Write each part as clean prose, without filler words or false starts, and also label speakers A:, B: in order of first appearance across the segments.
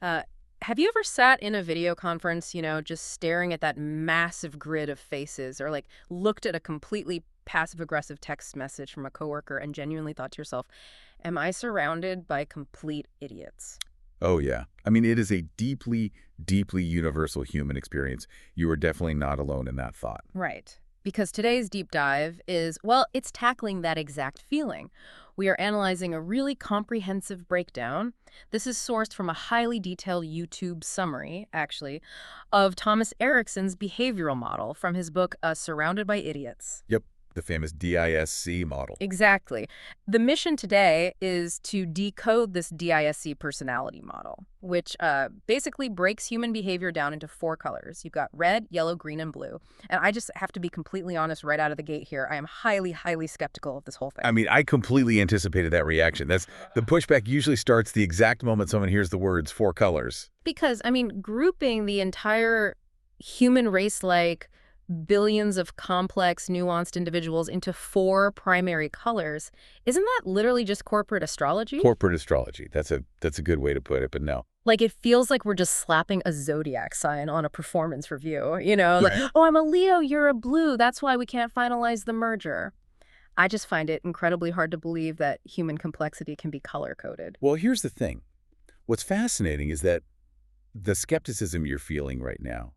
A: Uh, have you ever sat in a video conference, just staring at that massive grid of faces, or like looked at a completely passive-aggressive text message from a coworker and genuinely thought to yourself, am I surrounded by complete idiots?
B: Oh, yeah. I mean, it is a deeply, deeply universal human experience. You are definitely not alone in that thought.
A: Right. Because today's deep dive is, well, it's tackling that exact feeling. We are analyzing a really comprehensive breakdown. This is sourced from a highly detailed YouTube summary, actually, of Thomas Erikson's behavioral model from his book, Surrounded by Idiots.
B: Yep, the famous DISC model.
A: Exactly. The mission today is to decode this DISC personality model, which basically breaks human behavior down into four colors. You've got red, yellow, green, and blue. And I just have to be completely honest right out of the gate here. I am highly, highly skeptical of this whole thing.
B: I mean, I completely anticipated that reaction. The pushback usually starts the exact moment someone hears the words four colors.
A: Because, grouping the entire human race like billions of complex, nuanced individuals into four primary colors, isn't that literally just corporate astrology?
B: Corporate astrology. That's a good way to put it, but no.
A: Like, it feels like we're just slapping a zodiac sign on a performance review, Like,
B: Right.
A: oh, I'm a Leo, you're a Blue, that's why we can't finalize the merger. I just find it incredibly hard to believe that human complexity can be color-coded.
B: Well, here's the thing. What's fascinating is that the skepticism you're feeling right now,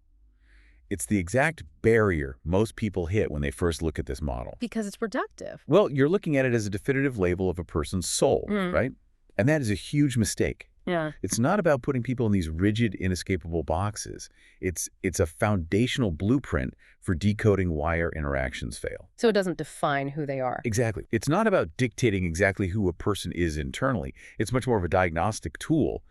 B: it's the exact barrier most people hit when they first look at this model.
A: Because it's reductive.
B: Well, you're looking at it as a definitive label of a person's soul, right? And that is a huge mistake.
A: Yeah.
B: It's not about putting people in these rigid, inescapable boxes. It's a foundational blueprint for decoding why our interactions fail.
A: So it doesn't define who they are.
B: Exactly. It's not about dictating exactly who a person is internally. It's much more of a diagnostic tool,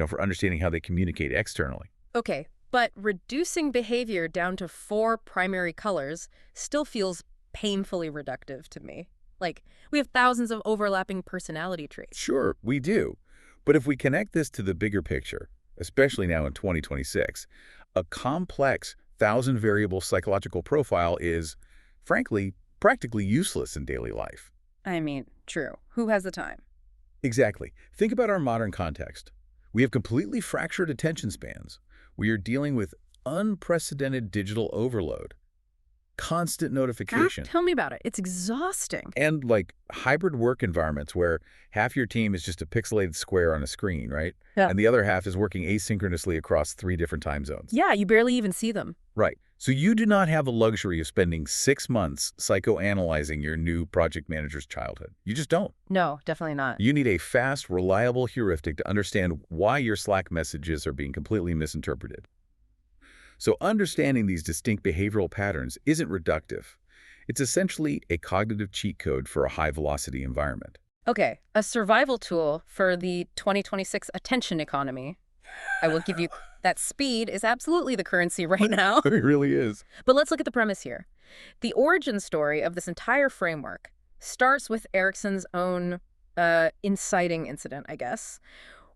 B: for understanding how they communicate externally.
A: Okay, but reducing behavior down to four primary colors still feels painfully reductive to me. Like, we have thousands of overlapping personality traits.
B: Sure, we do. But if we connect this to the bigger picture, especially now in 2026, a complex 1,000-variable psychological profile is, frankly, practically useless in daily life.
A: True. Who has the time?
B: Exactly. Think about our modern context. We have completely fractured attention spans. We are dealing with unprecedented digital overload, constant notification,
A: Tell me about it. It's exhausting.
B: and like hybrid work environments where half your team is just a pixelated square on a screen, right?
A: Yeah.
B: And the other half is working asynchronously across 3 different time zones.
A: Yeah, you barely even see them.
B: Right. So you do not have the luxury of spending 6 months psychoanalyzing your new project manager's childhood. You just don't.
A: No, definitely not.
B: You need a fast, reliable heuristic to understand why your Slack messages are being completely misinterpreted. So understanding these distinct behavioral patterns isn't reductive. It's essentially a cognitive cheat code for a high-velocity environment.
A: Okay, a survival tool for the 2026 attention economy. I will give you that speed is absolutely the currency right now.
B: It really is.
A: But let's look at the premise here. The origin story of this entire framework starts with Erikson's own inciting incident, I guess,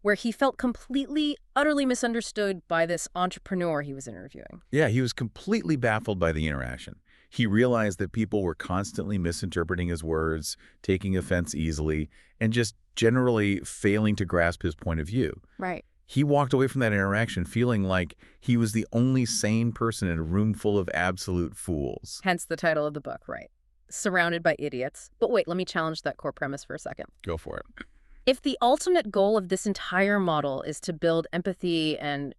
A: where he felt completely, utterly misunderstood by this entrepreneur he was interviewing.
B: Yeah, he was completely baffled by the interaction. He realized that people were constantly misinterpreting his words, taking offense easily, and just generally failing to grasp his point of view.
A: Right.
B: He walked away from that interaction feeling like he was the only sane person in a room full of absolute fools.
A: Hence the title of the book, right? Surrounded by idiots. But wait, let me challenge that core premise for a second.
B: Go for it.
A: If the ultimate goal of this entire model is to build empathy and,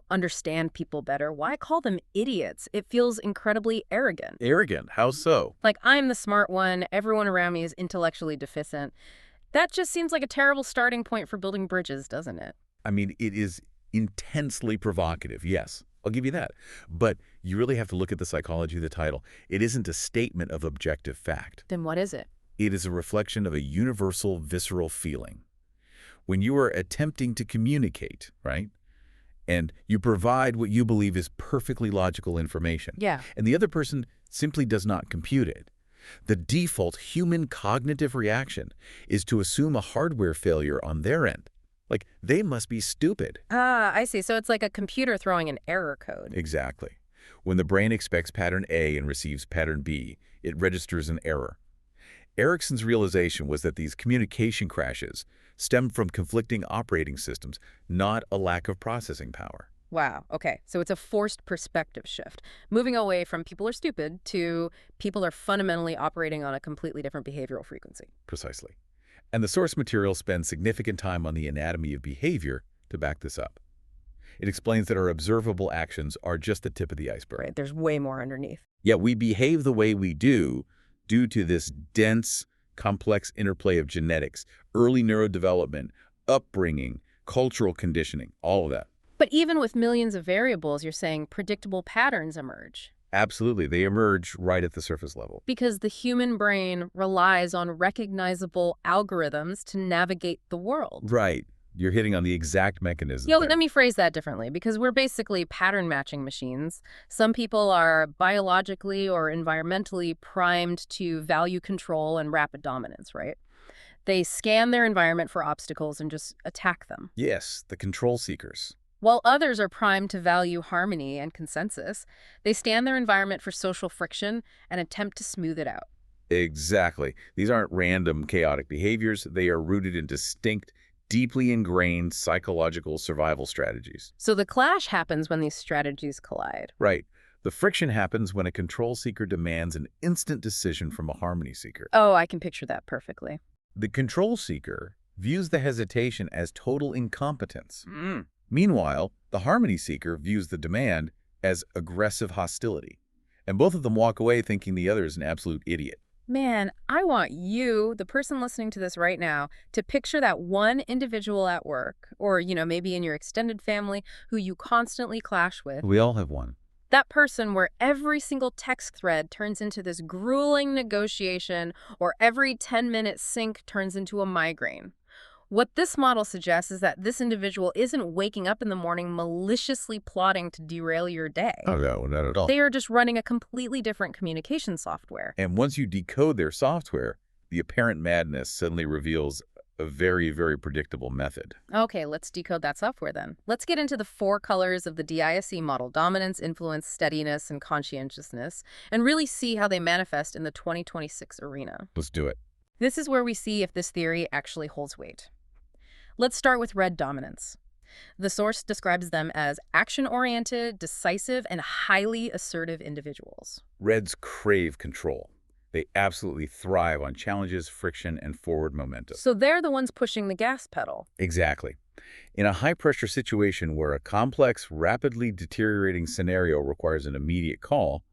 A: understand people better, why call them idiots? It feels incredibly arrogant.
B: Arrogant? How so?
A: Like, I'm the smart one, everyone around me is intellectually deficient. That just seems like a terrible starting point for building bridges, doesn't it?
B: I mean, it is intensely provocative, yes. I'll give you that. But you really have to look at the psychology of the title. It isn't a statement of objective fact.
A: Then what is it?
B: It is a reflection of a universal, visceral feeling. When you are attempting to communicate, right, and you provide what you believe is perfectly logical information,
A: Yeah.
B: and the other person simply does not compute it, the default human cognitive reaction is to assume a hardware failure on their end. Like, they must be stupid.
A: Ah, I see. So it's like a computer throwing an error code.
B: Exactly. When the brain expects pattern A and receives pattern B, it registers an error. Erikson's realization was that these communication crashes, stemmed from conflicting operating systems, not a lack of processing power.
A: Wow. Okay. So it's a forced perspective shift, moving away from people are stupid to people are fundamentally operating on a completely different behavioral frequency.
B: Precisely. And the source material spends significant time on the anatomy of behavior to back this up. It explains that our observable actions are just the tip of the iceberg.
A: Right. There's way more underneath.
B: Yet we behave the way we do due to this dense, complex interplay of genetics, early neurodevelopment, upbringing, cultural conditioning, all of that.
A: But even with millions of variables, you're saying predictable patterns emerge.
B: Absolutely. They emerge right at the surface level.
A: Because the human brain relies on recognizable algorithms to navigate the world.
B: Right. You're hitting on the exact mechanism
A: Yo,
B: there.
A: let me phrase that differently, because we're basically pattern matching machines. Some people are biologically or environmentally primed to value control and rapid dominance, right? They scan their environment for obstacles and just attack them.
B: Yes, the control seekers.
A: While others are primed to value harmony and consensus, they scan their environment for social friction and attempt to smooth it out.
B: Exactly. These aren't random, chaotic behaviors. They are rooted in distinct, deeply ingrained psychological survival strategies.
A: So the clash happens when these strategies collide.
B: Right. The friction happens when a control seeker demands an instant decision from a harmony seeker.
A: Oh, I can picture that perfectly.
B: The control seeker views the hesitation as total incompetence. Meanwhile, the harmony seeker views the demand as aggressive hostility. And both of them walk away thinking the other is an absolute idiot.
A: Man, I want you, the person listening to this right now, to picture that one individual at work, or, maybe in your extended family, who you constantly clash with.
B: We all have one.
A: That person where every single text thread turns into this grueling negotiation, or every 10-minute sync turns into a migraine. What this model suggests is that this individual isn't waking up in the morning maliciously plotting to derail your day.
B: Oh, no, not at all.
A: They are just running a completely different communication software.
B: And once you decode their software, the apparent madness suddenly reveals a very, very predictable method.
A: Okay, let's decode that software then. Let's get into the 4 colors of the DISC model: dominance, influence, steadiness, and conscientiousness, and really see how they manifest in the 2026 arena.
B: Let's do it.
A: This is where we see if this theory actually holds weight. Let's start with red dominance. The source describes them as action-oriented, decisive, and highly assertive individuals.
B: Reds crave control. They absolutely thrive on challenges, friction, and forward momentum.
A: So they're the ones pushing the gas pedal.
B: Exactly. In a high-pressure situation where a complex, rapidly deteriorating scenario requires an immediate call,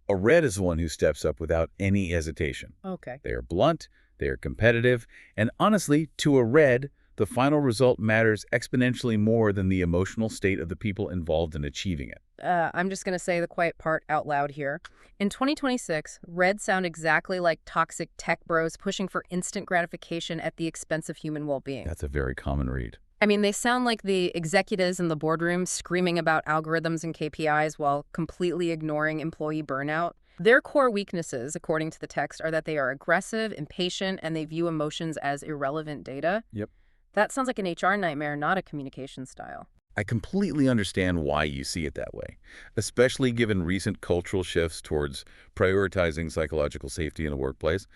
B: a red is the one who steps up without any hesitation.
A: Okay.
B: They are blunt, they are competitive, and honestly, to a red, the final result matters exponentially more than the emotional state of the people involved in achieving it.
A: I'm just going to say the quiet part out loud here. In 2026, Reds sound exactly like toxic tech bros pushing for instant gratification at the expense of human well-being.
B: That's a very common read.
A: I mean, they sound like the executives in the boardroom screaming about algorithms and KPIs while completely ignoring employee burnout. Their core weaknesses, according to the text, are that they are aggressive, impatient, and they view emotions as irrelevant data.
B: Yep.
A: That sounds like an HR nightmare, not a communication style.
B: I completely understand why you see it that way, especially given recent cultural shifts towards prioritizing psychological safety in the workplace.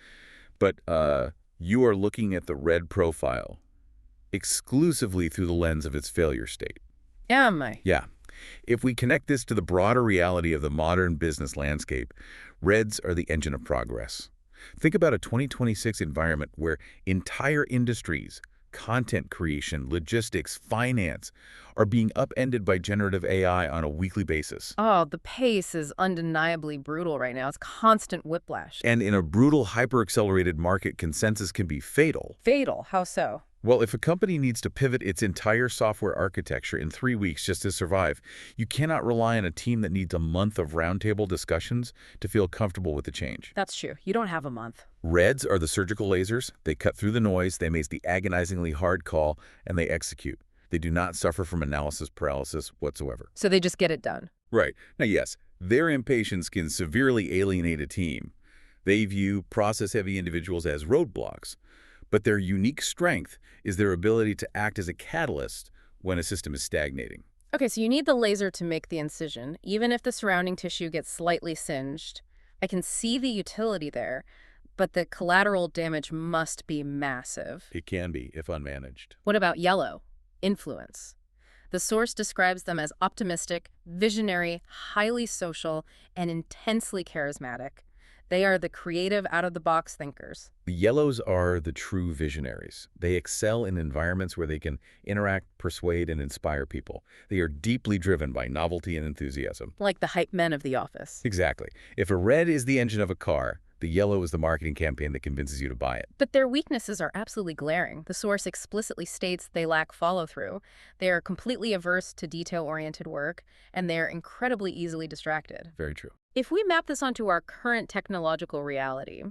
B: But you are looking at the red profile exclusively through the lens of its failure state.
A: Am I?
B: Yeah. If we connect this to the broader reality of the modern business landscape, reds are the engine of progress. Think about a 2026 environment where entire industries, content creation, logistics, finance, are being upended by generative AI on a weekly basis.
A: Oh, the pace is undeniably brutal right now. It's constant whiplash.
B: And in a brutal, hyper-accelerated market, consensus can be fatal.
A: Fatal. How so?
B: Well, if a company needs to pivot its entire software architecture in 3 weeks just to survive, you cannot rely on a team that needs a month of roundtable discussions to feel comfortable with the change.
A: That's true. You don't have a month.
B: Reds are the surgical lasers. They cut through the noise, they make the agonizingly hard call, and they execute. They do not suffer from analysis paralysis whatsoever.
A: So they just get it done.
B: Right. Now, yes, their impatience can severely alienate a team. They view process-heavy individuals as roadblocks. But their unique strength is their ability to act as a catalyst when a system is stagnating.
A: Okay, so you need the laser to make the incision, even if the surrounding tissue gets slightly singed. I can see the utility there. but the collateral damage must be massive.
B: It can be, if unmanaged.
A: What about yellow? Influence. The source describes them as optimistic, visionary, highly social, and intensely charismatic. They are the creative, out-of-the-box thinkers.
B: The yellows are the true visionaries. They excel in environments where they can interact, persuade, and inspire people. They are deeply driven by novelty and enthusiasm.
A: Like the hype men of the office.
B: Exactly. If a red is the engine of a car, the yellow is the marketing campaign that convinces you to buy it.
A: But their weaknesses are absolutely glaring. The source explicitly states they lack follow-through. They are completely averse to detail-oriented work, and they are incredibly easily distracted.
B: Very true.
A: If we map this onto our current technological reality,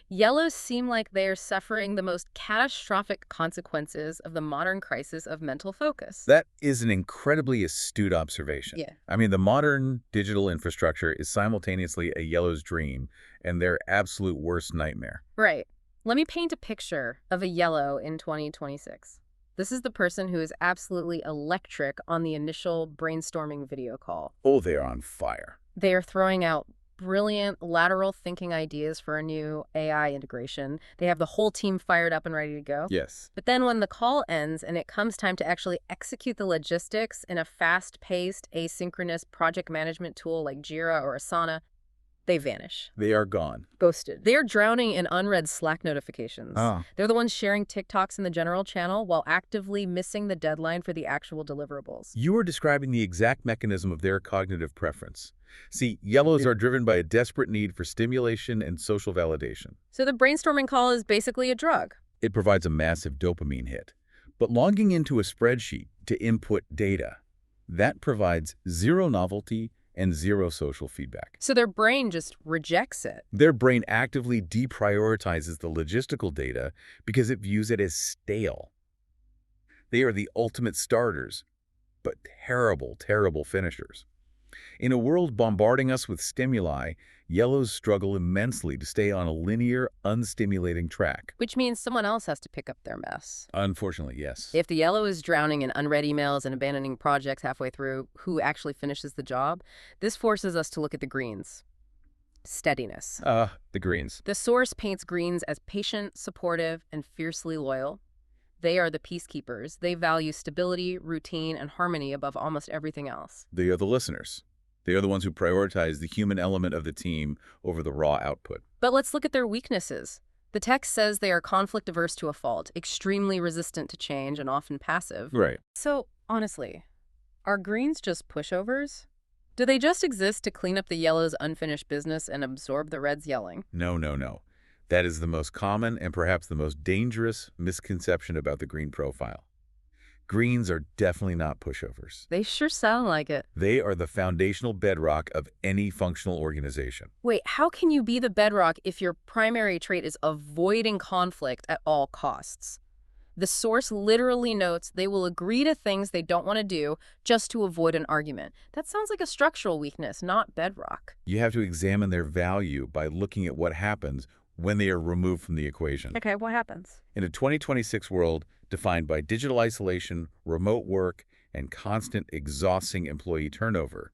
A: yellows seem like they are suffering the most catastrophic consequences of the modern crisis of mental focus.
B: That is an incredibly astute observation.
A: Yeah.
B: I mean, the modern digital infrastructure is simultaneously a yellow's dream and their absolute worst nightmare.
A: Right. Let me paint a picture of a yellow in 2026. This is the person who is absolutely electric on the initial brainstorming video call.
B: Oh, they are on fire.
A: They are throwing out brilliant lateral thinking ideas for a new AI integration. They have the whole team fired up and ready to go.
B: Yes.
A: But then when the call ends and it comes time to actually execute the logistics in a fast-paced, asynchronous project management tool like Jira or Asana, they vanish.
B: They are gone.
A: Ghosted. They are drowning in unread Slack notifications.
B: Ah.
A: They're the ones sharing TikToks in the general channel while actively missing the deadline for the actual deliverables.
B: You are describing the exact mechanism of their cognitive preference. See, yellows are driven by a desperate need for stimulation and social validation.
A: So the brainstorming call is basically a drug.
B: It provides a massive dopamine hit. But logging into a spreadsheet to input data, that provides zero novelty and zero social feedback.
A: So their brain just rejects it.
B: Their brain actively deprioritizes the logistical data because it views it as stale. They are the ultimate starters, but terrible, terrible finishers. In a world bombarding us with stimuli, yellows struggle immensely to stay on a linear, unstimulating track.
A: Which means someone else has to pick up their mess.
B: Unfortunately, yes.
A: If the yellow is drowning in unread emails and abandoning projects halfway through, who actually finishes the job? This forces us to look at the greens. Steadiness.
B: The greens.
A: The source paints greens as patient, supportive, and fiercely loyal. They are the peacekeepers. They value stability, routine, and harmony above almost everything else.
B: They are the listeners. They are the ones who prioritize the human element of the team over the raw output.
A: But let's look at their weaknesses. The text says they are conflict averse to a fault, extremely resistant to change, and often passive.
B: Right.
A: So, honestly, are greens just pushovers? Do they just exist to clean up the yellow's unfinished business and absorb the red's yelling?
B: No, no, no. That is the most common and perhaps the most dangerous misconception about the green profile. Greens are definitely not pushovers.
A: They sure sound like it.
B: They are the foundational bedrock of any functional organization.
A: Wait, how can you be the bedrock if your primary trait is avoiding conflict at all costs? The source literally notes they will agree to things they don't want to do just to avoid an argument. That sounds like a structural weakness, not bedrock.
B: You have to examine their value by looking at what happens when they are removed from the equation.
A: Okay, what happens?
B: In a 2026 world defined by digital isolation, remote work, and constant exhausting employee turnover,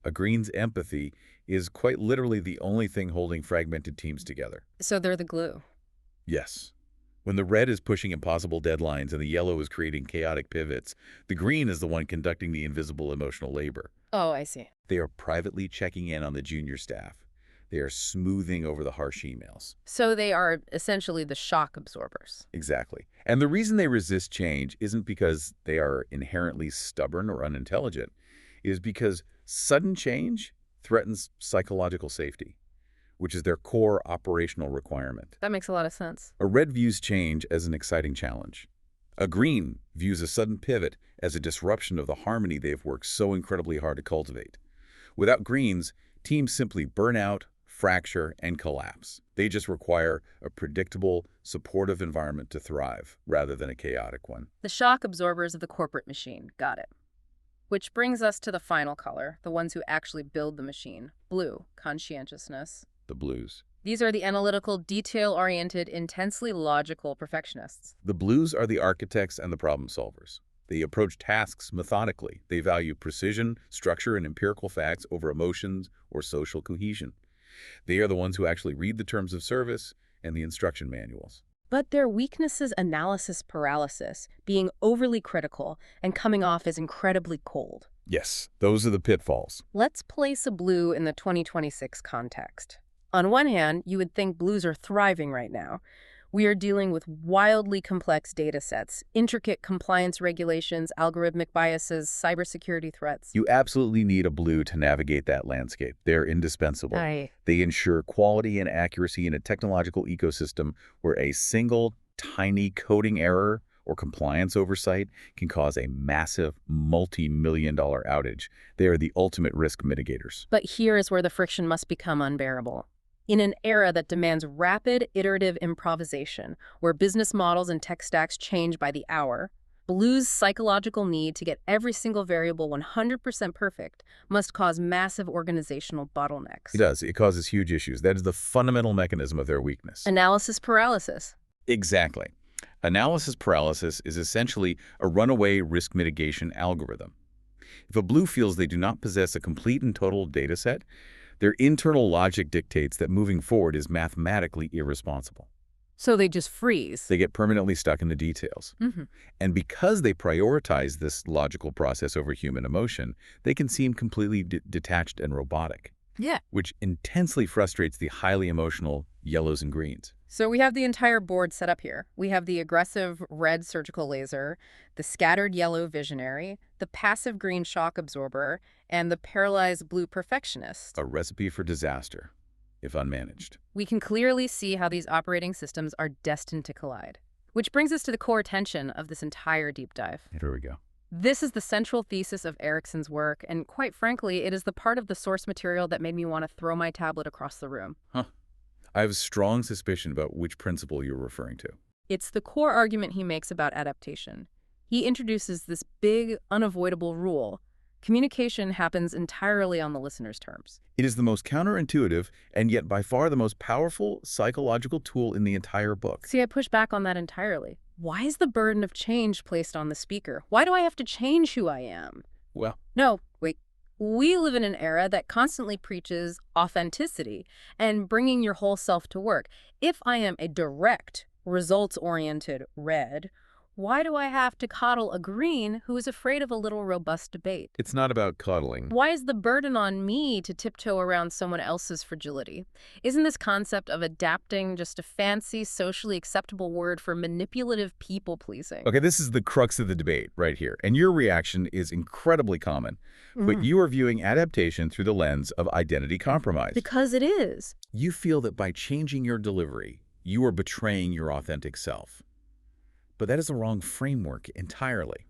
B: a green's empathy is quite literally the only thing holding fragmented teams together.
A: So they're the glue.
B: Yes. When the red is pushing impossible deadlines and the yellow is creating chaotic pivots, the green is the one conducting the invisible emotional labor.
A: Oh, I see.
B: They are privately checking in on the junior staff. They are smoothing over the harsh emails.
A: So they are essentially the shock absorbers.
B: Exactly. And the reason they resist change isn't because they are inherently stubborn or unintelligent. It is because sudden change threatens psychological safety, which is their core operational requirement.
A: That makes a lot of sense.
B: A red views change as an exciting challenge. A green views a sudden pivot as a disruption of the harmony they have worked so incredibly hard to cultivate. Without greens, teams simply burn out, fracture, and collapse. They just require a predictable, supportive environment to thrive, rather than a chaotic one.
A: The shock absorbers of the corporate machine. Got it. Which brings us to the final color, the ones who actually build the machine. Blue, conscientiousness.
B: The blues.
A: These are the analytical, detail-oriented, intensely logical perfectionists.
B: The blues are the architects and the problem solvers. They approach tasks methodically. They value precision, structure, and empirical facts over emotions or social cohesion. They are the ones who actually read the terms of service, and the instruction manuals.
A: But their weakness is analysis paralysis, being overly critical and coming off as incredibly cold.
B: Yes, those are the pitfalls.
A: Let's place a blue in the 2026 context. On one hand, you would think blues are thriving right now. We are dealing with wildly complex data sets, intricate compliance regulations, algorithmic biases, cybersecurity threats.
B: You absolutely need a blue to navigate that landscape. They're indispensable.
A: Aye.
B: They ensure quality and accuracy in a technological ecosystem where a single, tiny coding error or compliance oversight can cause a massive, multi-million-dollar outage. They are the ultimate risk mitigators.
A: But here is where the friction must become unbearable. In an era that demands rapid, iterative improvisation, where business models and tech stacks change by the hour, Blue's psychological need to get every single variable 100% perfect must cause massive organizational bottlenecks.
B: It does. It causes huge issues. That is the fundamental mechanism of their weakness.
A: Analysis paralysis.
B: Exactly. Analysis paralysis is essentially a runaway risk mitigation algorithm. If a blue feels they do not possess a complete and total data set, their internal logic dictates that moving forward is mathematically irresponsible.
A: So they just freeze.
B: They get permanently stuck in the details. And because they prioritize this logical process over human emotion, they can seem completely detached and robotic.
A: Yeah.
B: Which intensely frustrates the highly emotional yellows and greens.
A: So we have the entire board set up here. We have the aggressive red surgical laser, the scattered yellow visionary, the passive green shock absorber, and the paralyzed blue perfectionist.
B: A recipe for disaster, if unmanaged.
A: We can clearly see how these operating systems are destined to collide. Which brings us to the core tension of this entire deep dive.
B: Here we go.
A: This is the central thesis of Erikson's work, and quite frankly, it is the part of the source material that made me want to throw my tablet across the room.
B: I have a strong suspicion about which principle you're referring to.
A: It's the core argument he makes about adaptation. He introduces this big, unavoidable rule. Communication happens entirely on the listener's terms.
B: It is the most counterintuitive and yet by far the most powerful psychological tool in the entire book.
A: See, I push back on that entirely. Why is the burden of change placed on the speaker? Why do I have to change who I am?
B: Well,
A: No, wait. We live in an era that constantly preaches authenticity and bringing your whole self to work. If I am a direct, results-oriented red, why do I have to coddle a green who is afraid of a little robust debate?
B: it's not about coddling.
A: Why is the burden on me to tiptoe around someone else's fragility? Isn't this concept of adapting just a fancy, socially acceptable word for manipulative people-pleasing?
B: Okay, this is the crux of the debate right here, and your reaction is incredibly common. But you are viewing adaptation through the lens of identity compromise.
A: Because it is.
B: You feel that by changing your delivery, you are betraying your authentic self. But that is the wrong framework entirely.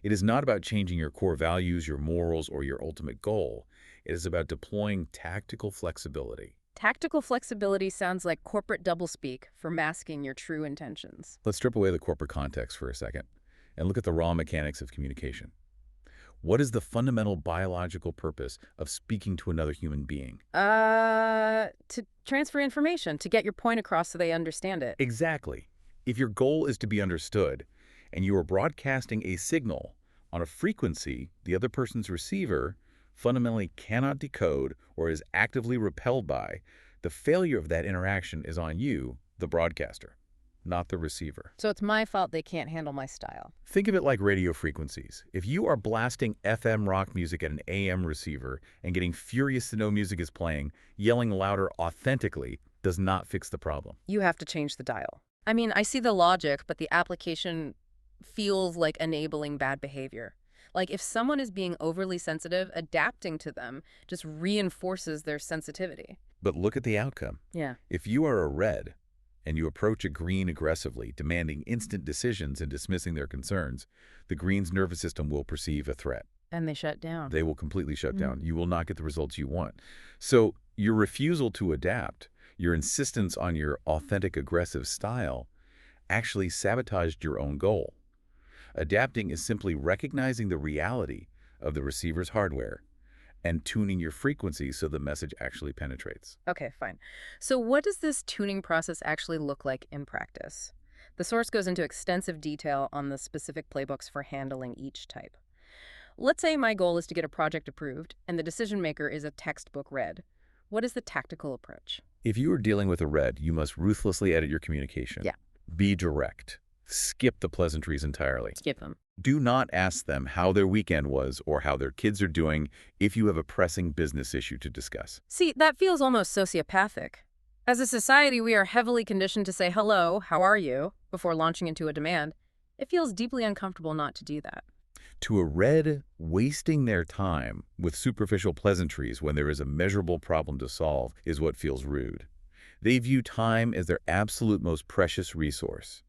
B: It is not about changing your core values, your morals, or your ultimate goal. It is about deploying tactical flexibility.
A: Tactical flexibility sounds like corporate doublespeak for masking your true intentions.
B: Let's strip away the corporate context for a second and look at the raw mechanics of communication. What is the fundamental biological purpose of speaking to another human being?
A: To transfer information, to get your point across so they understand it.
B: Exactly. If your goal is to be understood, and you are broadcasting a signal on a frequency the other person's receiver fundamentally cannot decode or is actively repelled by, the failure of that interaction is on you, the broadcaster, not the receiver.
A: So it's my fault they can't handle my style.
B: Think of it like radio frequencies. If you are blasting FM rock music at an AM receiver and getting furious to know music is playing, yelling louder authentically does not fix the problem.
A: You have to change the dial. I mean, I see the logic, but the application feels like enabling bad behavior. Like if someone is being overly sensitive, adapting to them just reinforces their sensitivity.
B: But look at the outcome.
A: Yeah.
B: If you are a red and you approach a green aggressively, demanding instant decisions and dismissing their concerns, the green's nervous system will perceive a threat.
A: And they shut down.
B: They will completely shut down. You will not get the results you want. So your refusal to adapt, your insistence on your authentic aggressive style, actually sabotaged your own goal. Adapting is simply recognizing the reality of the receiver's hardware and tuning your frequency so the message actually penetrates.
A: Okay, fine. So what does this tuning process actually look like in practice? The source goes into extensive detail on the specific playbooks for handling each type. Let's say my goal is to get a project approved, and the decision maker is a textbook red. What is the tactical approach?
B: If you are dealing with a red, you must ruthlessly edit your communication.
A: Yeah.
B: Be direct. Skip the pleasantries entirely.
A: Skip them.
B: Do not ask them how their weekend was or how their kids are doing if you have a pressing business issue to discuss.
A: See, that feels almost sociopathic. As a society, we are heavily conditioned to say, hello, how are you, before launching into a demand. It feels deeply uncomfortable not to do that.
B: To a red, wasting their time with superficial pleasantries when there is a measurable problem to solve is what feels rude. They view time as their absolute most precious resource.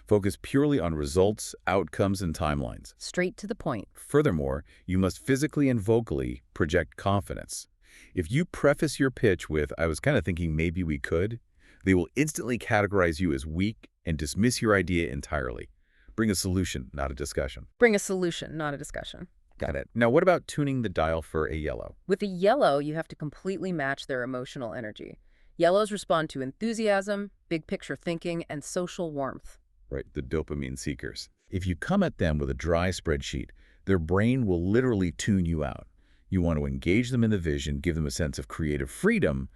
B: Focus purely on results, outcomes, and timelines.
A: Straight to the point.
B: Furthermore, you must physically and vocally project confidence. If you preface your pitch with, "I was kind of thinking maybe we could," they will instantly categorize you as weak and dismiss your idea entirely. Bring a solution, not a discussion.
A: Bring a solution, not a discussion.
B: Got it. Now, what about tuning the dial for a yellow?
A: With a yellow, you have to completely match their emotional energy. Yellows respond to enthusiasm, big picture thinking, and social warmth.
B: Right, the dopamine seekers. If you come at them with a dry spreadsheet, their brain will literally tune you out. You want to engage them in the vision, give them a sense of creative freedom,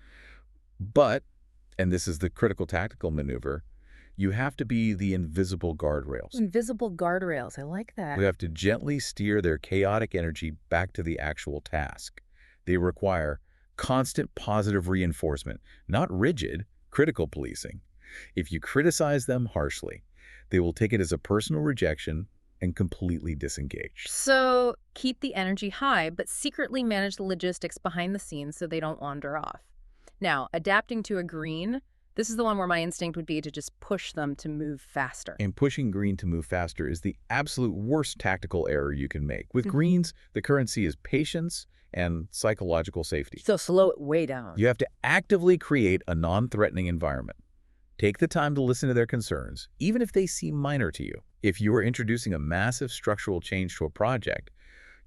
B: but, and this is the critical tactical maneuver, you have to be the invisible guardrails.
A: Invisible guardrails, I like that.
B: You have to gently steer their chaotic energy back to the actual task. They require constant positive reinforcement, not rigid, critical policing. If you criticize them harshly, they will take it as a personal rejection and completely disengage.
A: So keep the energy high, but secretly manage the logistics behind the scenes so they don't wander off. Now, adapting to a green, this is the one where my instinct would be to just push them to move faster.
B: And pushing green to move faster is the absolute worst tactical error you can make. With greens, the currency is patience and psychological safety.
A: So slow it way down.
B: You have to actively create a non-threatening environment. Take the time to listen to their concerns, even if they seem minor to you. If you are introducing a massive structural change to a project,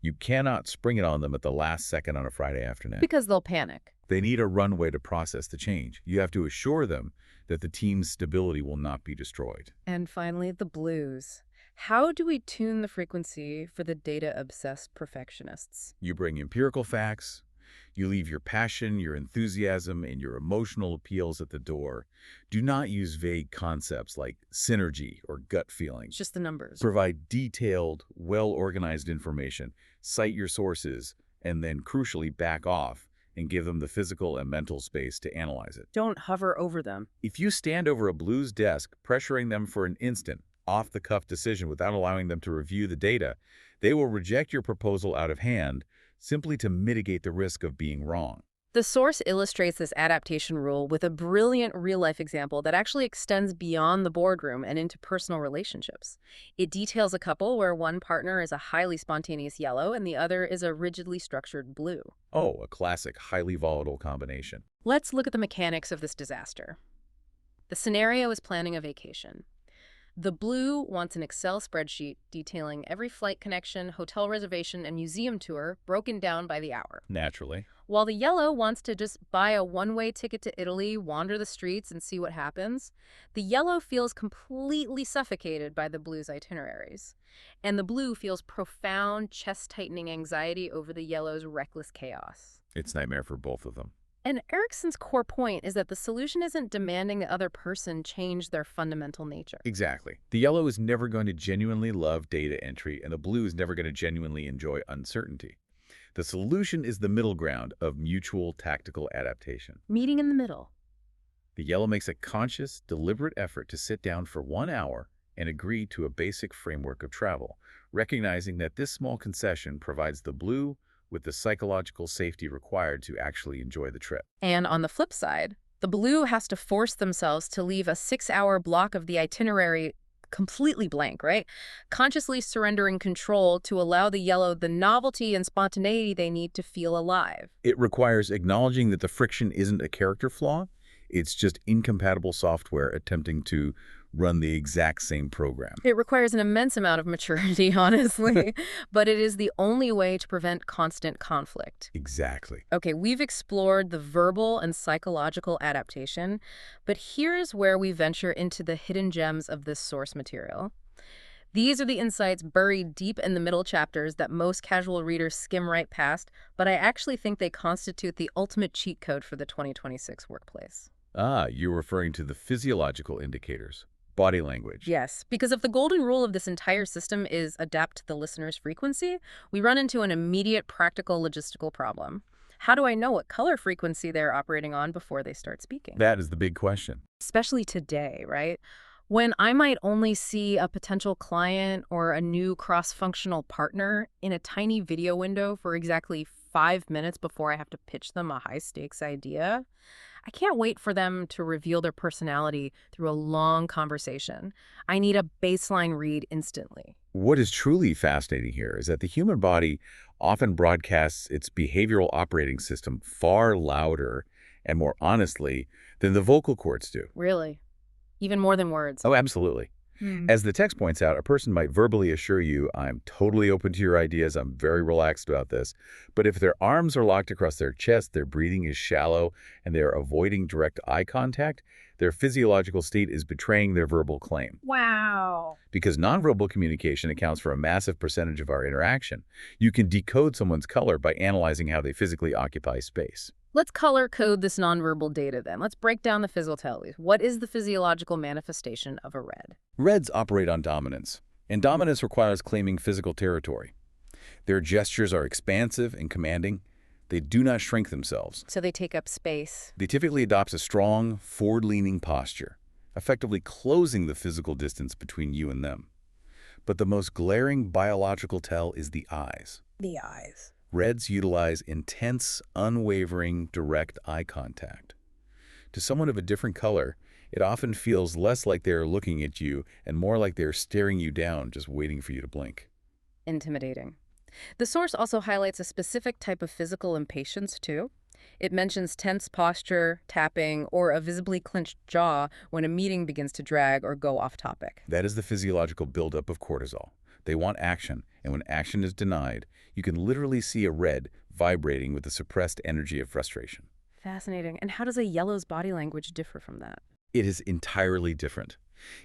B: you cannot spring it on them at the last second on a Friday afternoon.
A: Because they'll panic.
B: They need a runway to process the change. You have to assure them that the team's stability will not be destroyed.
A: And finally, the blues. How do we tune the frequency for the data-obsessed perfectionists?
B: You bring empirical facts. You leave your passion, your enthusiasm, and your emotional appeals at the door. Do not use vague concepts like synergy or gut feelings.
A: It's just the numbers.
B: Provide detailed, well-organized information. Cite your sources, and then crucially back off and give them the physical and mental space to analyze it.
A: Don't hover over them.
B: If you stand over a blues desk, pressuring them for an instant, off-the-cuff decision without allowing them to review the data, they will reject your proposal out of hand, simply to mitigate the risk of being wrong.
A: The source illustrates this adaptation rule with a brilliant real-life example that actually extends beyond the boardroom and into personal relationships. It details a couple where one partner is a highly spontaneous yellow and the other is a rigidly structured blue.
B: Oh, a classic, highly volatile combination.
A: Let's look at the mechanics of this disaster. The scenario is planning a vacation. The blue wants an Excel spreadsheet detailing every flight connection, hotel reservation, and museum tour broken down by the hour.
B: Naturally.
A: While the yellow wants to just buy a one-way ticket to Italy, wander the streets, and see what happens, the yellow feels completely suffocated by the blue's itineraries. And the blue feels profound, chest-tightening anxiety over the yellow's reckless chaos.
B: It's nightmare for both of them.
A: And Erikson's core point is that the solution isn't demanding the other person change their fundamental nature.
B: Exactly. The yellow is never going to genuinely love data entry, and the blue is never going to genuinely enjoy uncertainty. The solution is the middle ground of mutual tactical adaptation.
A: Meeting in the middle.
B: The yellow makes a conscious, deliberate effort to sit down for 1 hour and agree to a basic framework of travel, recognizing that this small concession provides the blue with the psychological safety required to actually enjoy the trip.
A: And on the flip side, the blue has to force themselves to leave a 6-hour block of the itinerary completely blank, right? Consciously surrendering control to allow the yellow the novelty and spontaneity they need to feel alive.
B: It requires acknowledging that the friction isn't a character flaw, it's just incompatible software attempting to run the exact same program.
A: It requires an immense amount of maturity, honestly, but it is the only way to prevent constant conflict.
B: Exactly.
A: Okay, we've explored the verbal and psychological adaptation, but here's where we venture into the hidden gems of this source material. These are the insights buried deep in the middle chapters that most casual readers skim right past, but I actually think they constitute the ultimate cheat code for the 2026 workplace.
B: Ah, you're referring to the physiological indicators, body language.
A: Yes, because if the golden rule of this entire system is adapt to the listener's frequency, we run into an immediate practical logistical problem. How do I know what color frequency they're operating on before they start speaking?
B: That is the big question.
A: Especially today, right? When I might only see a potential client or a new cross-functional partner in a tiny video window for exactly 5 minutes before I have to pitch them a high-stakes idea, I can't wait for them to reveal their personality through a long conversation. I need a baseline read instantly.
B: What is truly fascinating here is that the human body often broadcasts its behavioral operating system far louder and more honestly than the vocal cords do.
A: Really? Even more than words.
B: Oh, absolutely. As the text points out, a person might verbally assure you, I'm totally open to your ideas, I'm very relaxed about this. But if their arms are locked across their chest, their breathing is shallow, and they're avoiding direct eye contact, their physiological state is betraying their verbal claim.
A: Wow.
B: Because nonverbal communication accounts for a massive percentage of our interaction, you can decode someone's color by analyzing how they physically occupy space.
A: Let's color code this nonverbal data then. Let's break down the physicality. What is the physiological manifestation of a red?
B: Reds operate on dominance, and dominance requires claiming physical territory. Their gestures are expansive and commanding. They do not shrink themselves.
A: So they take up space.
B: They typically adopt a strong, forward-leaning posture, effectively closing the physical distance between you and them. But the most glaring biological tell is the eyes.
A: The eyes.
B: Reds utilize intense, unwavering, direct eye contact. To someone of a different color, it often feels less like they're looking at you and more like they're staring you down, just waiting for you to blink.
A: Intimidating. The source also highlights a specific type of physical impatience, too. It mentions tense posture, tapping, or a visibly clenched jaw when a meeting begins to drag or go off topic.
B: That is the physiological buildup of cortisol. They want action, and when action is denied, you can literally see a red vibrating with the suppressed energy of frustration.
A: Fascinating. And how does a yellow's body language differ from that?
B: It is entirely different.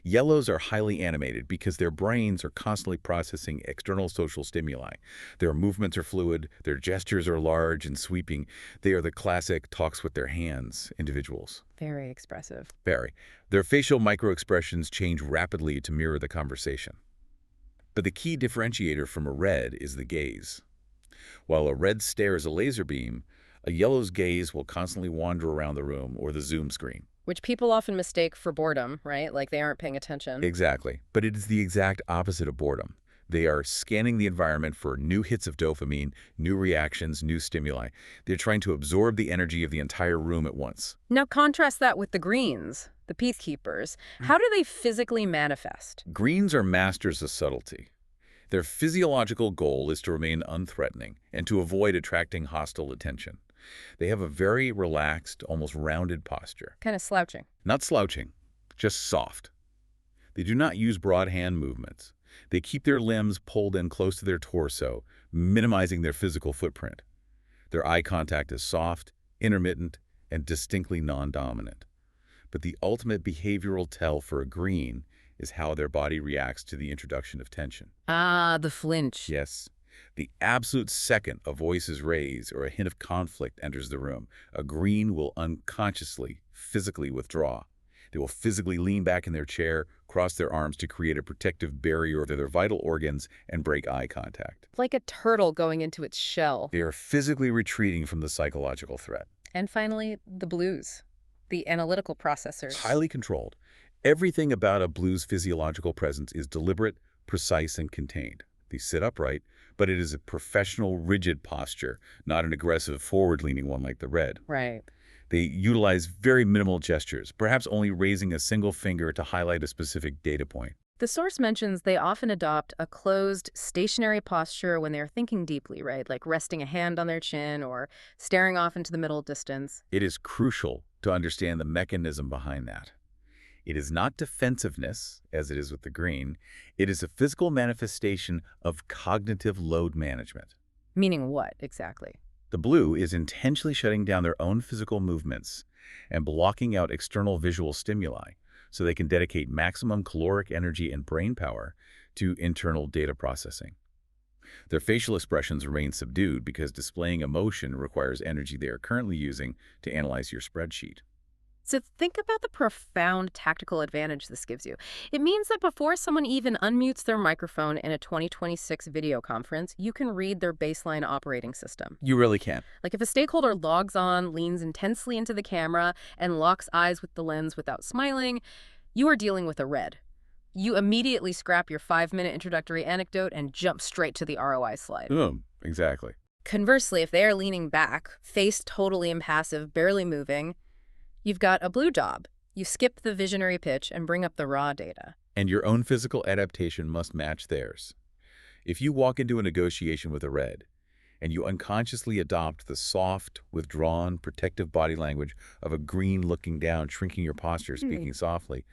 B: Yellows are highly animated because their brains are constantly processing external social stimuli. Their movements are fluid, their gestures are large and sweeping. They are the classic talks with their hands individuals.
A: Very expressive.
B: Very. Their facial microexpressions change rapidly to mirror the conversation. But the key differentiator from a red is the gaze. While a red stare is a laser beam, a yellow's gaze will constantly wander around the room or the Zoom screen.
A: Which people often mistake for boredom, right? Like they aren't paying attention.
B: Exactly. But it is the exact opposite of boredom. They are scanning the environment for new hits of dopamine, new reactions, new stimuli. They're trying to absorb the energy of the entire room at once.
A: Now contrast that with the greens, the peacekeepers. How do they physically manifest?
B: Greens are masters of subtlety. Their physiological goal is to remain unthreatening and to avoid attracting hostile attention. They have a very relaxed, almost rounded posture.
A: Kind of slouching.
B: Not slouching, just soft. They do not use broad hand movements. They keep their limbs pulled in close to their torso, minimizing their physical footprint. Their eye contact is soft, intermittent, and distinctly non-dominant. But the ultimate behavioral tell for a green is how their body reacts to the introduction of tension.
A: Ah, the flinch.
B: Yes. The absolute second a voice is raised or a hint of conflict enters the room, a green will unconsciously, physically withdraw. They will physically lean back in their chair, cross their arms to create a protective barrier over their vital organs, and break eye contact.
A: Like a turtle going into its shell.
B: They are physically retreating from the psychological threat.
A: And finally, the blues, the analytical processors.
B: Highly controlled. Everything about a blue's physiological presence is deliberate, precise, and contained. They sit upright, but it is a professional, rigid posture, not an aggressive, forward-leaning one like the red.
A: Right.
B: They utilize very minimal gestures, perhaps only raising a single finger to highlight a specific data point.
A: The source mentions they often adopt a closed, stationary posture when they're thinking deeply, right? Like resting a hand on their chin or staring off into the middle distance.
B: It is crucial to understand the mechanism behind that. It is not defensiveness, as it is with the green. It is a physical manifestation of cognitive load management.
A: Meaning what, exactly?
B: The blue is intentionally shutting down their own physical movements and blocking out external visual stimuli so they can dedicate maximum caloric energy and brain power to internal data processing. Their facial expressions remain subdued because displaying emotion requires energy they are currently using to analyze your spreadsheet.
A: So think about the profound tactical advantage this gives you. It means that before someone even unmutes their microphone in a 2026 video conference, you can read their baseline operating system.
B: You really can.
A: Like if a stakeholder logs on, leans intensely into the camera, and locks eyes with the lens without smiling, you are dealing with a red. You immediately scrap your 5-minute introductory anecdote and jump straight to the ROI slide.
B: Exactly.
A: Conversely, if they are leaning back, face totally impassive, barely moving, you've got a blue job. You skip the visionary pitch and bring up the raw data.
B: And your own physical adaptation must match theirs. If you walk into a negotiation with a red, and you unconsciously adopt the soft, withdrawn, protective body language of a green looking down, shrinking your posture, speaking softly,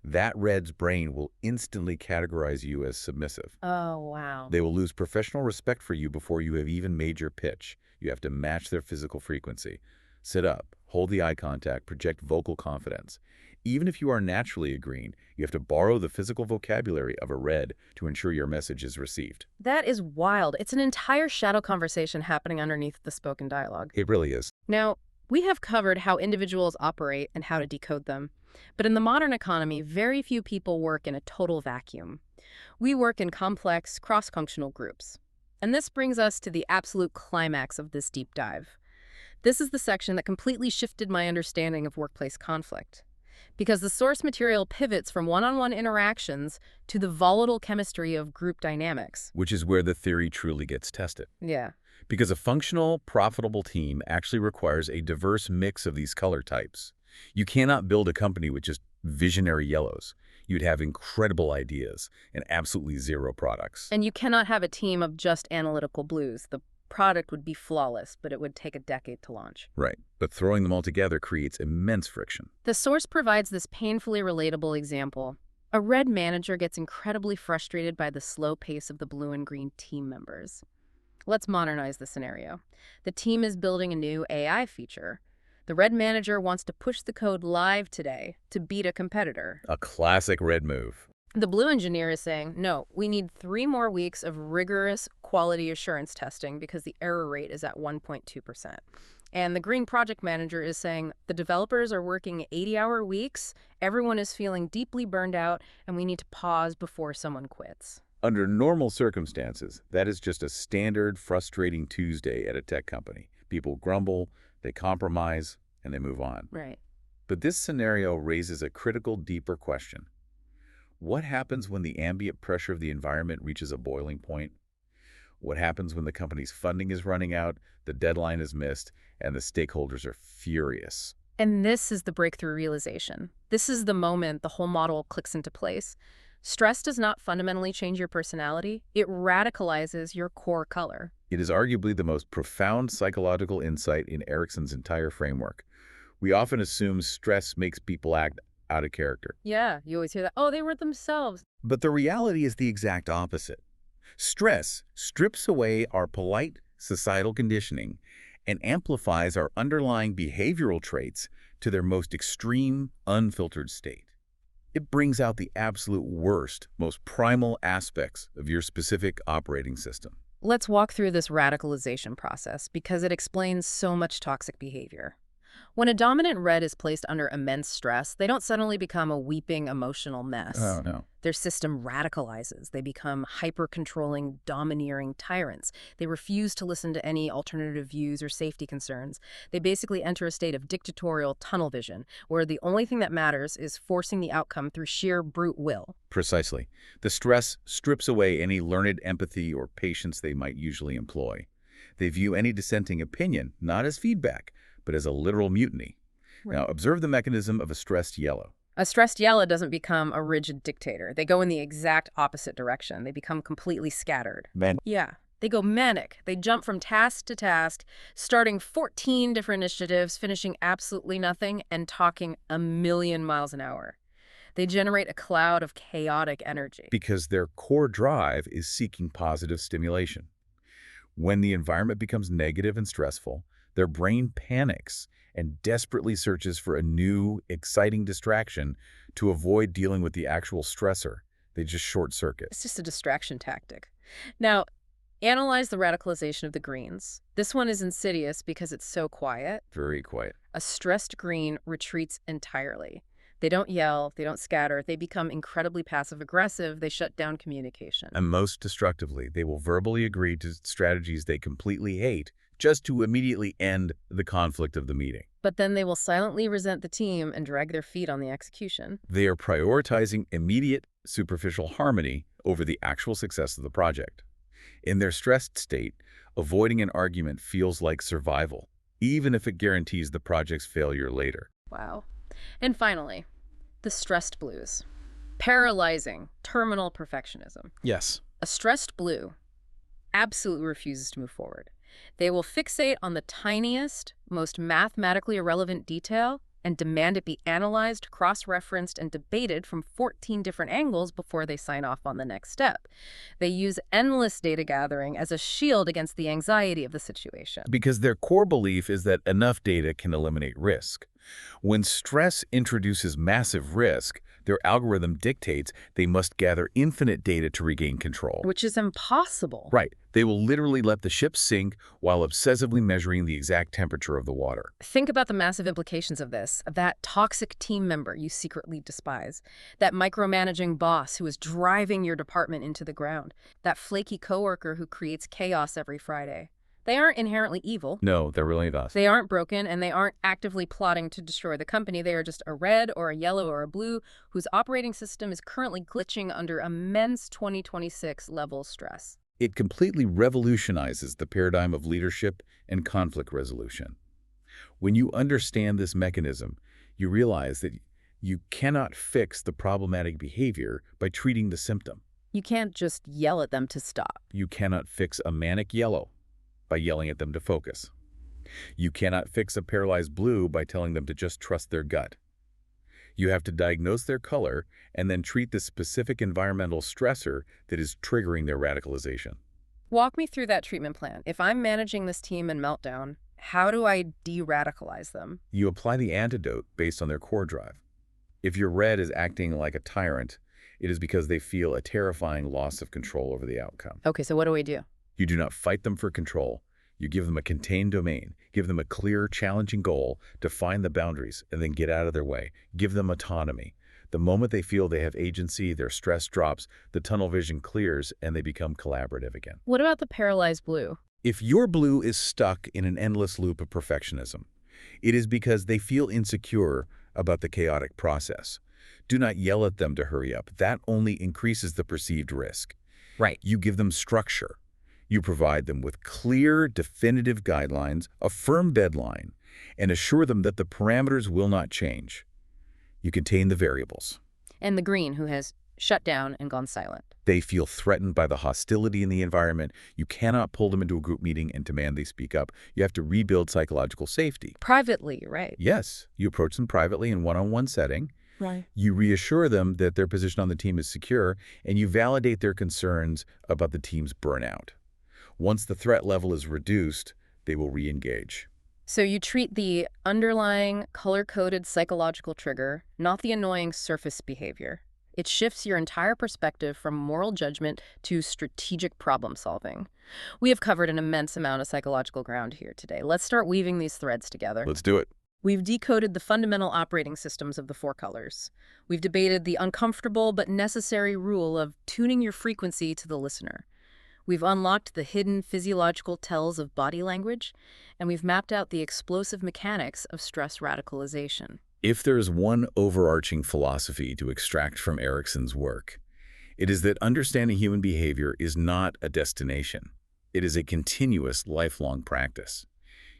B: that red's brain will instantly categorize you as submissive.
A: Oh, wow.
B: They will lose professional respect for you before you have even made your pitch. You have to match their physical frequency. Sit up, hold the eye contact, project vocal confidence. Even if you are naturally agreeing, you have to borrow the physical vocabulary of a red to ensure your message is received.
A: That is wild. It's an entire shadow conversation happening underneath the spoken dialogue.
B: It really is.
A: Now, we have covered how individuals operate and how to decode them. But in the modern economy, very few people work in a total vacuum. We work in complex, cross-functional groups. And this brings us to the absolute climax of this deep dive. This is the section that completely shifted my understanding of workplace conflict. Because the source material pivots from one-on-one interactions to the volatile chemistry of group dynamics.
B: Which is where the theory truly gets tested.
A: Yeah.
B: Because a functional, profitable team actually requires a diverse mix of these color types. You cannot build a company with just visionary yellows. You'd have incredible ideas and absolutely zero products.
A: And you cannot have a team of just analytical blues. The product would be flawless, but it would take a decade to launch.
B: Right, but throwing them all together creates immense friction.
A: The source provides this painfully relatable example. A red manager gets incredibly frustrated by the slow pace of the blue and green team members. Let's modernize the scenario. The team is building a new AI feature. The red manager wants to push the code live today to beat a competitor.
B: A classic red move.
A: The blue engineer is saying, no, we need 3 more weeks of rigorous quality assurance testing because the error rate is at 1.2%. And the green project manager is saying, the developers are working 80-hour weeks, everyone is feeling deeply burned out, and we need to pause before someone quits.
B: Under normal circumstances, that is just a standard, frustrating Tuesday at a tech company. People grumble, they compromise, and they move on.
A: Right.
B: But this scenario raises a critical, deeper question. What happens when the ambient pressure of the environment reaches a boiling point? What happens when the company's funding is running out, the deadline is missed, and the stakeholders are furious?
A: And this is the breakthrough realization. This is the moment the whole model clicks into place. Stress does not fundamentally change your personality. It radicalizes your core color.
B: It is arguably the most profound psychological insight in Erikson's entire framework. We often assume stress makes people act out of character.
A: Yeah, you always hear that. Oh, they were themselves.
B: But the reality is the exact opposite. Stress strips away our polite societal conditioning and amplifies our underlying behavioral traits to their most extreme, unfiltered state. It brings out the absolute worst, most primal aspects of your specific operating system.
A: Let's walk through this radicalization process because it explains so much toxic behavior. When a dominant red is placed under immense stress, they don't suddenly become a weeping, emotional mess.
B: Oh, no.
A: Their system radicalizes. They become hyper-controlling, domineering tyrants. They refuse to listen to any alternative views or safety concerns. They basically enter a state of dictatorial tunnel vision, where the only thing that matters is forcing the outcome through sheer brute will.
B: Precisely. The stress strips away any learned empathy or patience they might usually employ. They view any dissenting opinion not as feedback, but as a literal mutiny.
A: Right.
B: Now, observe the mechanism of a stressed yellow.
A: A stressed yellow doesn't become a rigid dictator. They go in the exact opposite direction. They become completely scattered. Yeah. They go manic. They jump from task to task, starting 14 different initiatives, finishing absolutely nothing, and talking a million miles an hour. They generate a cloud of chaotic energy.
B: Because their core drive is seeking positive stimulation. When the environment becomes negative and stressful, their brain panics and desperately searches for a new, exciting distraction To avoid dealing with the actual stressor, they just short circuit.
A: It's just a distraction tactic. Now, analyze the radicalization of the greens. This one is insidious because it's so quiet.
B: Very quiet.
A: A stressed green retreats entirely. They don't yell, they don't scatter, they become incredibly passive-aggressive, they shut down communication.
B: And most destructively, they will verbally agree to strategies they completely hate just to immediately end the conflict of the meeting.
A: But then they will silently resent the team and drag their feet on the execution.
B: They are prioritizing immediate, superficial harmony over the actual success of the project. In their stressed state, avoiding an argument feels like survival, even if it guarantees the project's failure later.
A: Wow. And finally, the stressed blues. Paralyzing, terminal perfectionism.
B: Yes.
A: A stressed blue absolutely refuses to move forward. They will fixate on the tiniest, most mathematically irrelevant detail and demand it be analyzed, cross-referenced, and debated from 14 different angles before they sign off on the next step. They use endless data gathering as a shield against the anxiety of the situation.
B: Because their core belief is that enough data can eliminate risk. When stress introduces massive risk, their algorithm dictates they must gather infinite data to regain control.
A: Which is impossible.
B: Right. They will literally let the ship sink while obsessively measuring the exact temperature of the water.
A: Think about the massive implications of this. That toxic team member you secretly despise. That micromanaging boss who is driving your department into the ground. That flaky coworker who creates chaos every Friday. They aren't inherently evil.
B: No, they're really not.
A: They aren't broken, and they aren't actively plotting to destroy the company. They are just a red or a yellow or a blue whose operating system is currently glitching under immense 2026 level stress.
B: It completely revolutionizes the paradigm of leadership and conflict resolution. When you understand this mechanism, you realize that you cannot fix the problematic behavior by treating the symptom.
A: You can't just yell at them to stop.
B: You cannot fix a manic yellow by yelling at them to focus. You cannot fix a paralyzed blue by telling them to just trust their gut. You have to diagnose their color and then treat the specific environmental stressor that is triggering their radicalization.
A: Walk me through that treatment plan. If I'm managing this team in meltdown, how do I de-radicalize them?
B: You apply the antidote based on their core drive. If your red is acting like a tyrant, it is because they feel a terrifying loss of control over the outcome.
A: Okay, so what do we do?
B: You do not fight them for control. You give them a contained domain, give them a clear, challenging goal, define the boundaries, and then get out of their way. Give them autonomy. The moment they feel they have agency, their stress drops, the tunnel vision clears, and they become collaborative again.
A: What about the paralyzed blue?
B: If your blue is stuck in an endless loop of perfectionism, it is because they feel insecure about the chaotic process. Do not yell at them to hurry up. That only increases the perceived risk.
A: Right.
B: You give them structure. You provide them with clear, definitive guidelines, a firm deadline, and assure them that the parameters will not change. You contain the variables.
A: And the green, who has shut down and gone silent.
B: They feel threatened by the hostility in the environment. You cannot pull them into a group meeting and demand they speak up. You have to rebuild psychological safety.
A: Privately, right?
B: Yes, you approach them privately in one-on-one setting.
A: Right.
B: You reassure them that their position on the team is secure, and you validate their concerns about the team's burnout. Once the threat level is reduced, they will re-engage.
A: So you treat the underlying color-coded psychological trigger, not the annoying surface behavior. It shifts your entire perspective from moral judgment to strategic problem solving. We have covered an immense amount of psychological ground here today. Let's start weaving these threads together.
B: Let's do it.
A: We've decoded the fundamental operating systems of the four colors. We've debated the uncomfortable but necessary rule of tuning your frequency to the listener. We've unlocked the hidden physiological tells of body language, and we've mapped out the explosive mechanics of stress radicalization.
B: If there is one overarching philosophy to extract from Erikson's work, it is that understanding human behavior is not a destination. It is a continuous, lifelong practice.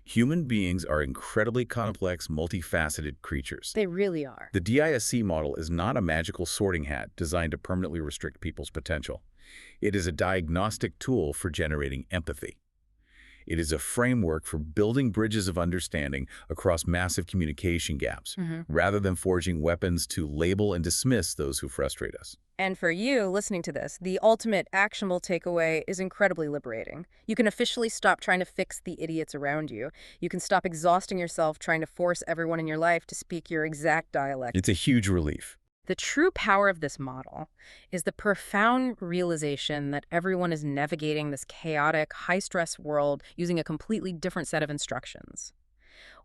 B: Human beings are incredibly complex, multifaceted creatures.
A: They really are.
B: The DISC model is not a magical sorting hat designed to permanently restrict people's potential. It is a diagnostic tool for generating empathy. It is a framework for building bridges of understanding across massive communication gaps, rather than forging weapons to label and dismiss those who frustrate us.
A: And for you, listening to this, the ultimate actionable takeaway is incredibly liberating. You can officially stop trying to fix the idiots around you. You can stop exhausting yourself trying to force everyone in your life to speak your exact dialect.
B: It's a huge relief.
A: The true power of this model is the profound realization that everyone is navigating this chaotic, high-stress world using a completely different set of instructions.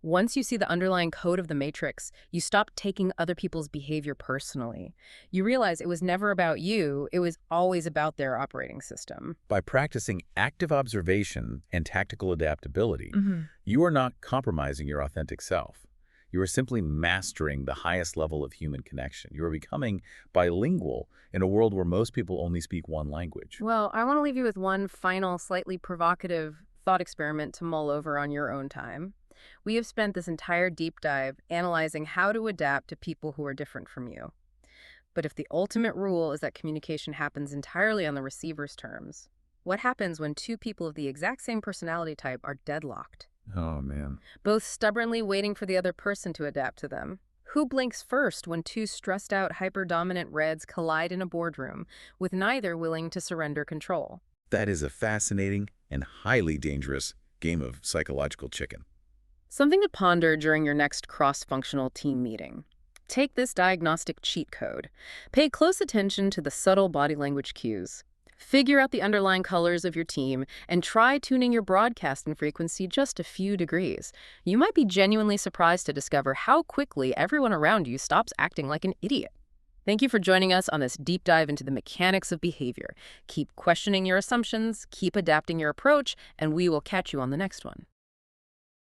A: Once you see the underlying code of the matrix, you stop taking other people's behavior personally. You realize it was never about you, it was always about their operating system.
B: By practicing active observation and tactical adaptability,
A: Mhm.
B: you are not compromising your authentic self. You are simply mastering the highest level of human connection. You are becoming bilingual in a world where most people only speak one language.
A: Well, I want to leave you with one final, slightly provocative thought experiment to mull over on your own time. We have spent this entire deep dive analyzing how to adapt to people who are different from you. But if the ultimate rule is that communication happens entirely on the receiver's terms, what happens when two people of the exact same personality type are deadlocked,
B: Oh, man.
A: both stubbornly waiting for the other person to adapt to them? Who blinks first when two stressed-out, hyper-dominant reds collide in a boardroom, with neither willing to surrender control?
B: That is a fascinating and highly dangerous game of psychological chicken.
A: Something to ponder during your next cross-functional team meeting. Take this diagnostic cheat code. Pay close attention to the subtle body language cues. Figure out the underlying colors of your team and try tuning your broadcasting frequency just a few degrees. You might be genuinely surprised to discover how quickly everyone around you stops acting like an idiot. Thank you for joining us on this deep dive into the mechanics of behavior. Keep questioning your assumptions, keep adapting your approach, and we will catch you on the next one.